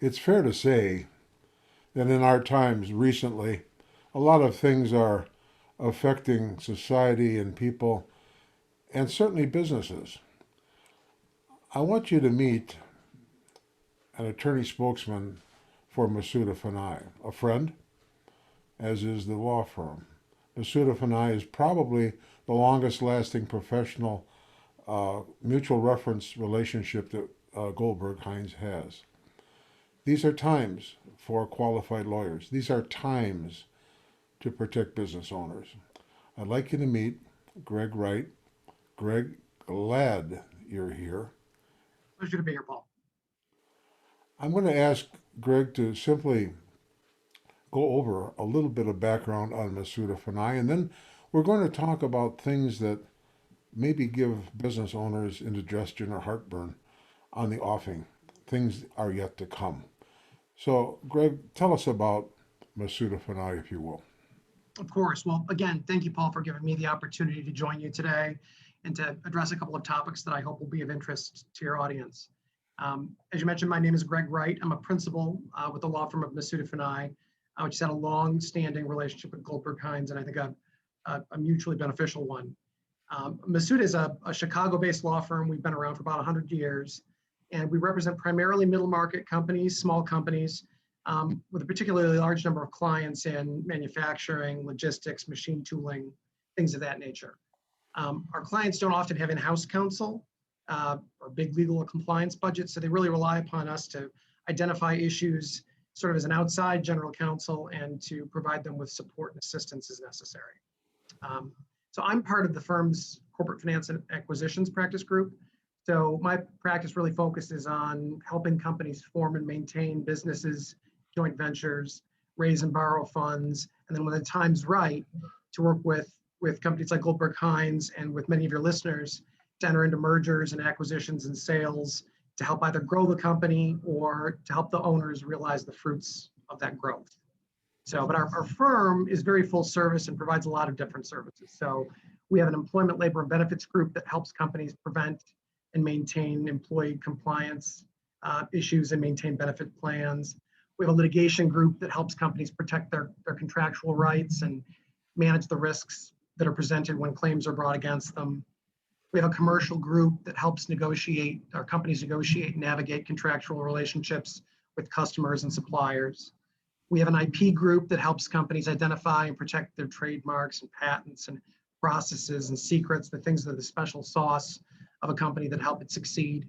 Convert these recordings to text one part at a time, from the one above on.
It's fair to say that in our times recently, a lot of things are affecting society and people, and certainly businesses. I want you to meet an attorney spokesman for Masuda Funai, a friend, as is the law firm. Masuda Funai is probably the longest lasting professional mutual reference relationship that Goldberg Heinze has. These are times for qualified lawyers. These are times to protect business owners. I'd like you to meet Greg Wright. Greg, glad you're here. Pleasure to be here, Paul. I'm going to ask Greg to simply go over a little bit of background on Masuda Funai, and then we're going to talk about things that maybe give business owners indigestion or heartburn on the offing. Things are yet to come. So, Greg, tell us about Masuda Funai, if you will. Of course. Well, again, thank you, Paul, for giving me the opportunity to join you today and to address a couple of topics that I hope will be of interest to your audience. As you mentioned, my name is Greg Wright. I'm a principal with the law firm of Masuda Funai, which has had a long-standing relationship with Goldberg Heinze, and I think a mutually beneficial one. Masuda is a Chicago-based law firm. We've been around for about 100 years, and we represent primarily middle market companies, small companies, with a particularly large number of clients in manufacturing, logistics, machine tooling, things of that nature. Our clients don't often have in-house counsel or big legal or compliance budgets, so they really rely upon us to identify issues sort of as an outside general counsel and to provide them with support and assistance as necessary. So I'm part of the firm's corporate finance and acquisitions practice group. So my practice really focuses on helping companies form and maintain businesses, joint ventures, raise and borrow funds, and then when the time's right, to work with companies like Goldberg Heinze and with many of your listeners to enter into mergers and acquisitions and sales to help either grow the company or to help the owners realize the fruits of that growth. So, but our firm is very full service and provides a lot of different services. So we have an employment, labor, and benefits group that helps companies prevent and maintain employee compliance issues and maintain benefit plans. We have a litigation group that helps companies protect their contractual rights and manage the risks that are presented when claims are brought against them. We have a commercial group that helps negotiate, our companies negotiate and navigate contractual relationships with customers and suppliers. We have an IP group that helps companies identify and protect their trademarks and patents and processes and secrets, the things that are the special sauce of a company that help it succeed.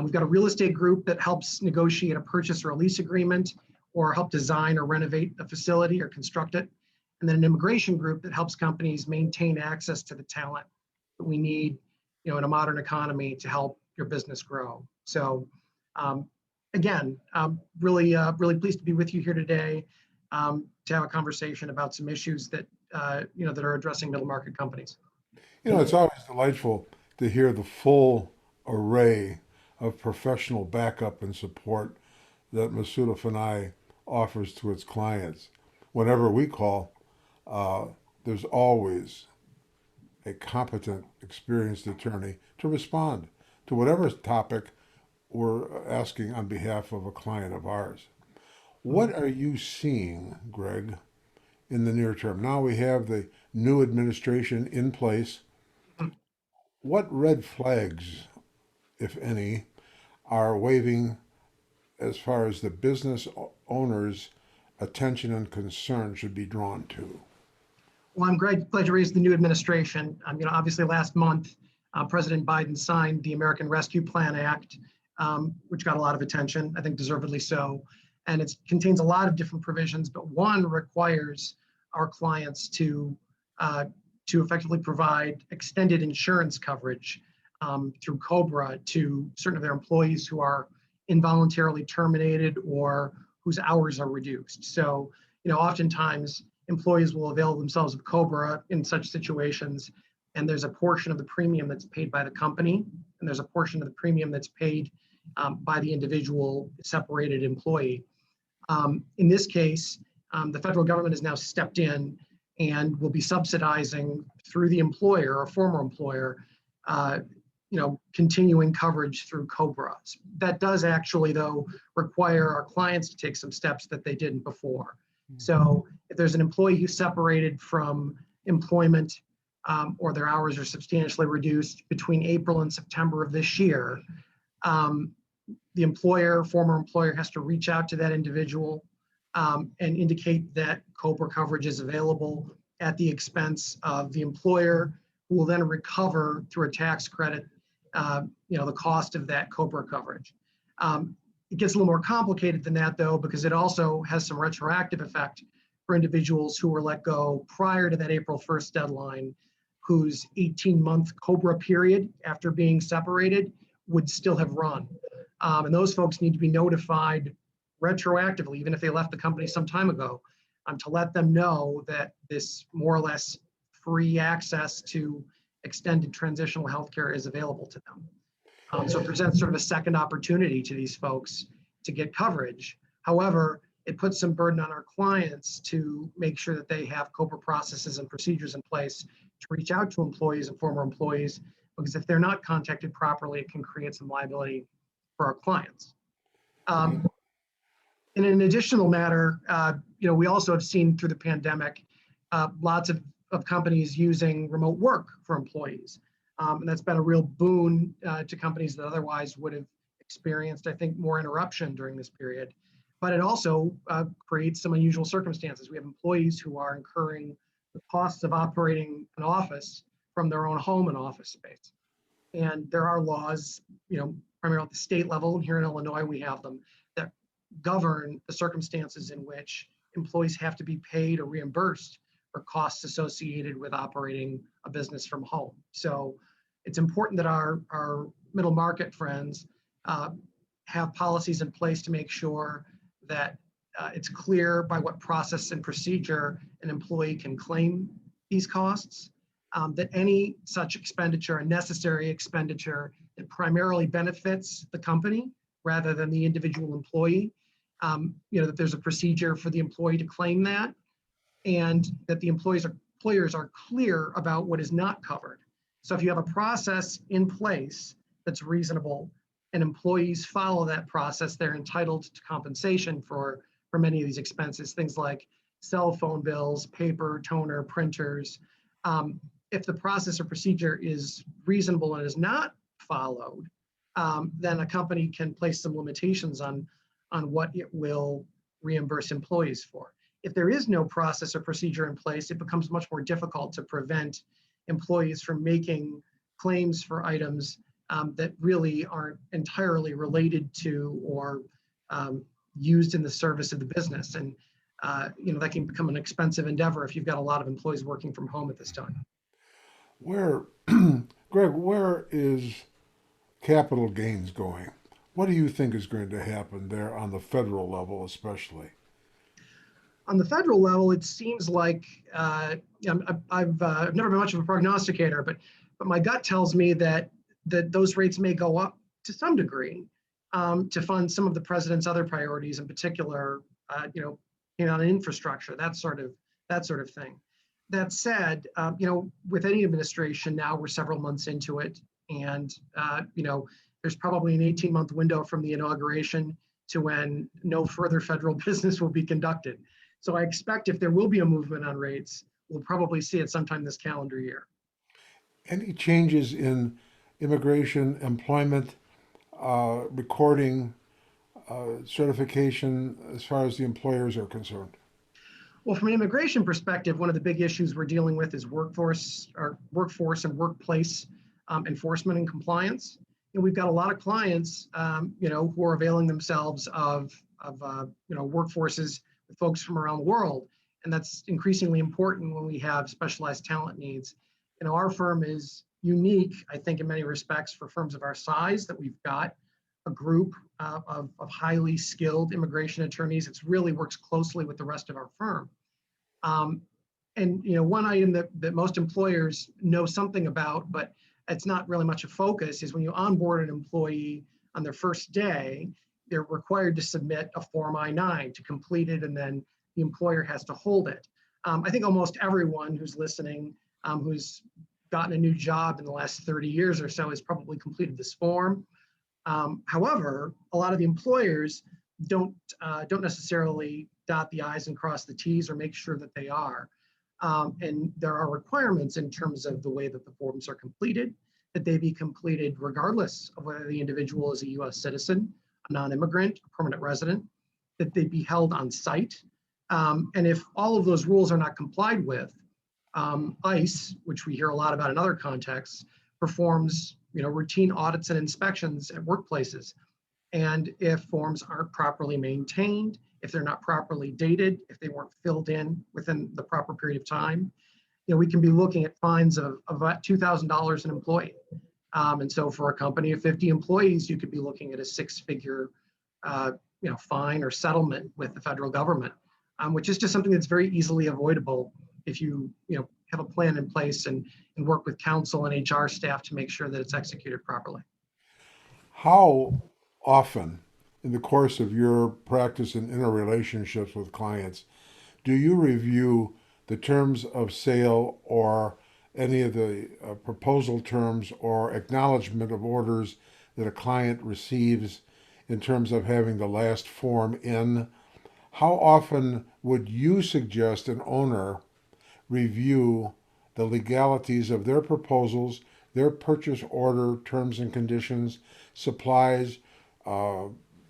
We've got a real estate group that helps negotiate a purchase or a lease agreement or help design or renovate a facility or construct it. And then an immigration group that helps companies maintain access to the talent that we need, in a modern economy to help your business grow. So again, I'm really pleased to be with you here today to have a conversation about some issues that, that are addressing middle market companies. It's always delightful to hear the full array of professional backup and support that Masuda Funai offers to its clients. Whenever we call, there's always a competent, experienced attorney to respond to whatever topic we're asking on behalf of a client of ours. What are you seeing, Greg, in the near term? Now we have the new administration in place. What red flags, if any, are waving as far as the business owner's attention and concern should be drawn to? Well, I'm glad you raised the new administration. Obviously last month, President Biden signed the American Rescue Plan Act, which got a lot of attention, I think deservedly so. And it contains a lot of different provisions, but one requires our clients to effectively provide extended insurance coverage through COBRA to certain of their employees who are involuntarily terminated or whose hours are reduced. So, oftentimes employees will avail themselves of COBRA in such situations, and there's a portion of the premium that's paid by the company, and there's a portion of the premium that's paid by the individual separated employee. In this case, the federal government has now stepped in and will be subsidizing through the employer or former employer continuing coverage through COBRA. That does actually, though, require our clients to take some steps that they didn't before. So if there's an employee who's separated from employment or their hours are substantially reduced between April and September of this year, the former employer has to reach out to that individual and indicate that COBRA coverage is available at the expense of the employer, who will then recover through a tax credit, the cost of that COBRA coverage. It gets a little more complicated than that, though, because it also has some retroactive effect for individuals who were let go prior to that April 1st deadline, whose 18-month COBRA period after being separated would still have run. And those folks need to be notified retroactively, even if they left the company some time ago, to let them know that this more or less free access to extended transitional healthcare is available to them. So it presents sort of a second opportunity to these folks to get coverage. However, it puts some burden on our clients to make sure that they have COBRA processes and procedures in place to reach out to employees and former employees, because if they're not contacted properly, it can create some liability for our clients. In an additional matter, we also have seen through the pandemic, lots of companies using remote work for employees. And that's been a real boon to companies that otherwise would have experienced, I think, more interruption during this period. But it also creates some unusual circumstances. We have employees who are incurring the costs of operating an office from their own home and office space. And there are laws, primarily at the state level, and here in Illinois we have them, that govern the circumstances in which employees have to be paid or reimbursed for costs associated with operating a business from home. So it's important that our middle market friends have policies in place to make sure that it's clear by what process and procedure an employee can claim these costs, that any such expenditure, a necessary expenditure that primarily benefits the company rather than the individual employee, that there's a procedure for the employee to claim that, and that the employers are clear about what is not covered. So if you have a process in place that's reasonable and employees follow that process, they're entitled to compensation for many of these expenses, things like cell phone bills, paper, toner, printers. If the process or procedure is reasonable and is not followed, then a company can place some limitations on what it will reimburse employees for. If there is no process or procedure in place, it becomes much more difficult to prevent employees from making claims for items that really aren't entirely related to or used in the service of the business. And that can become an expensive endeavor if you've got a lot of employees working from home at this time. Greg, where is capital gains going? What do you think is going to happen there on the federal level, especially? On the federal level, it seems like I've never been much of a prognosticator, but my gut tells me that those rates may go up to some degree to fund some of the president's other priorities, in particular, on infrastructure, that sort of thing. That said, with any administration now, we're several months into it, and there's probably an 18-month window from the inauguration to when no further federal business will be conducted. So I expect if there will be a movement on rates, we'll probably see it sometime this calendar year. Any changes in immigration, employment, recording, certification as far as the employers are concerned? Well, from an immigration perspective, one of the big issues we're dealing with is workforce and workplace enforcement and compliance. And we've got a lot of clients, who are availing themselves of workforces with folks from around the world. And that's increasingly important when we have specialized talent needs. Our firm is unique, I think, in many respects for firms of our size, that we've got a group of highly skilled immigration attorneys. It really works closely with the rest of our firm. One item that most employers know something about, but it's not really much a focus, is when you onboard an employee on their first day, they're required to submit a Form I-9 to complete it, and then the employer has to hold it. I think almost everyone who's listening, who's gotten a new job in the last 30 years or so has probably completed this form. However, a lot of the employers don't necessarily dot the I's and cross the T's or make sure that they are. And there are requirements in terms of the way that the forms are completed, that they be completed regardless of whether the individual is a US citizen, a non-immigrant, a permanent resident, that they be held on site. And if all of those rules are not complied with, ICE, which we hear a lot about in other contexts, performs routine audits and inspections at workplaces. And if forms aren't properly maintained, if they're not properly dated, if they weren't filled in within the proper period of time, we can be looking at fines of about $2,000 an employee. And so for a company of 50 employees, you could be looking at a six-figure fine or settlement with the federal government, which is just something that's very easily avoidable if you have a plan in place and work with counsel and HR staff to make sure that it's executed properly. How often in the course of your practice and interrelationships with clients do you review the terms of sale or any of the proposal terms or acknowledgement of orders that a client receives in terms of having the last form in? How often would you suggest an owner review the legalities of their proposals, their purchase order terms and conditions, supplies,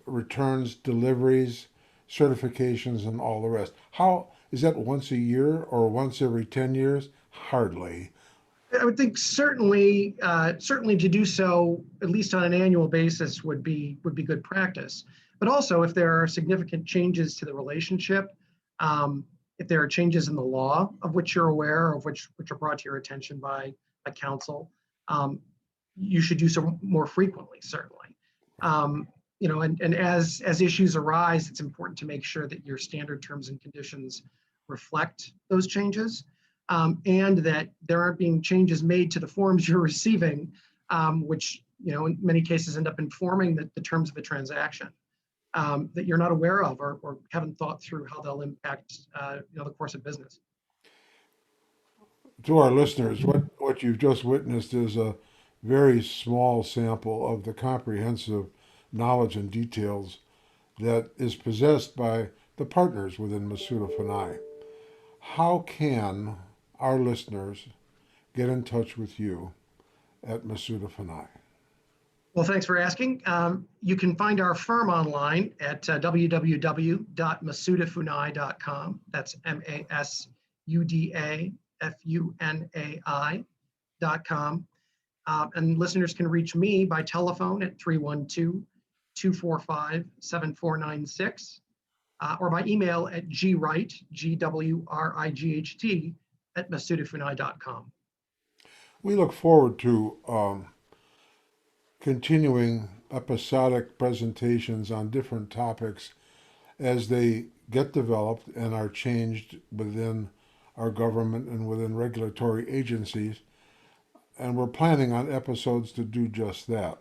returns, deliveries, certifications, and all the rest? How is that, once a year or once every 10 years? Hardly. I would think certainly to do so at least on an annual basis would be good practice. But also, if there are significant changes to the relationship, if there are changes in the law of which you're aware, of which are brought to your attention by counsel, you should do so more frequently, certainly. And as issues arise, it's important to make sure that your standard terms and conditions reflect those changes, and that there aren't being changes made to the forms you're receiving, which in many cases end up informing the terms of the transaction. That you're not aware of or haven't thought through how they'll impact the course of business. To our listeners, what you've just witnessed is a very small sample of the comprehensive knowledge and details that is possessed by the partners within Masuda Funai. How can our listeners get in touch with you at Masuda Funai? Well, thanks for asking. You can find our firm online at www.masudafunai.com. That's MASUDAFUNAI.com. And listeners can reach me by telephone at 312-245-7496, or by email at gwright, GWRIGHT, at masudafunai.com. We look forward to continuing episodic presentations on different topics as they get developed and are changed within our government and within regulatory agencies. And we're planning on episodes to do just that.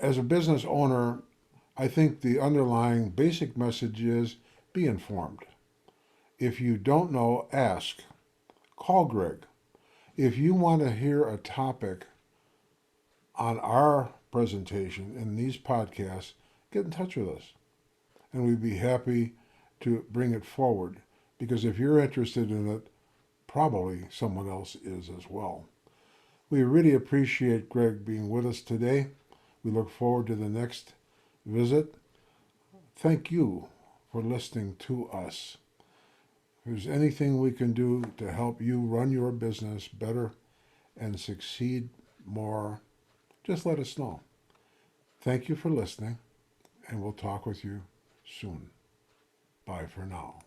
As a business owner, I think the underlying basic message is be informed. If you don't know, ask. Call Greg. If you want to hear a topic on our presentation in these podcasts, get in touch with us. And we'd be happy to bring it forward, because if you're interested in it, probably someone else is as well. We really appreciate Greg being with us today. We look forward to the next visit. Thank you for listening to us. If there's anything we can do to help you run your business better and succeed more, just let us know. Thank you for listening, and we'll talk with you soon. Bye for now.